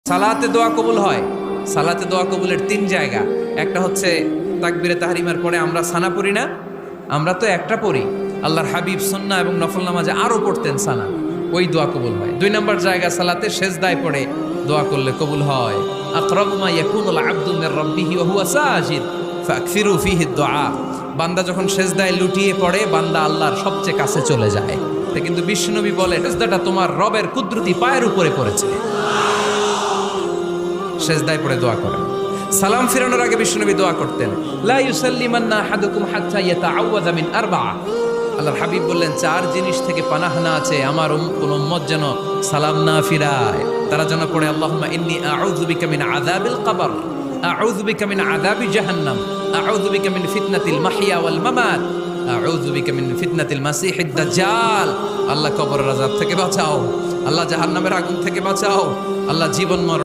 সালাতে দোয়া কবুল হয়। সালাতে দোয়া কবুলের 3 জায়গা। একটা হচ্ছে তাকবীরে তাহরিমার পরে আমরা সানা পড়ি না, আমরা তো একটা পড়ি। আল্লাহর হাবিব সুন্নাহ এবং নফল নামাজে আরো পড়তেন সানা, ওই দোয়া কবুল হয়। 2 নম্বর জায়গা সালাতে সেজদায় পড়ে দোয়া করলে কবুল হয়। আকরাবু মা ইয়াকুনুল আবদু মির রাব্বিহি ওয়া হুয়া সাজিদ ফাকসিরু ফিহি দুআ। বান্দা যখন সেজদায় লুটিয়ে পড়ে বান্দা আল্লাহর সবচেয়ে কাছে চলে যায়। কিন্তু বিশ্বনবী বলে সেজদাটা তোমার রবের কুদরতি পায়ের উপরে পড়েছে। সেজদায় পড়ে দোয়া করেন। সালাম ফিরানোর আগে বিশ্বনবী দোয়া করতেন, লা ইউসাল্লিমান্না আহাদুকুম হাত্তা ইয়াতাআওয়াযা মিন আরবা'a। আল্লাহর হাবিব বললেন 4 জিনিস থেকে পানাহানা আছে, আমার কোন উম্মত যেন সালাম না ফিরায়। তারা যেন পড়ে আল্লাহুম্মা ইন্নী আউযু বিকা মিন আযাবিল কবর, আউযু বিকা মিন আযাবি জাহান্নাম, আউযু বিকা মিন ফিতনাতিল মাহইয়া ওয়াল মামাত, আউযু বিকা মিন ফিতনাতিল মাসিহিদ দাজ্জাল। আল্লাহ কবরের আযাব থেকে বাঁচাও, আল্লাহ জাহান্নামের আগুন থেকে বাঁচাও, আল্লাহ জীবন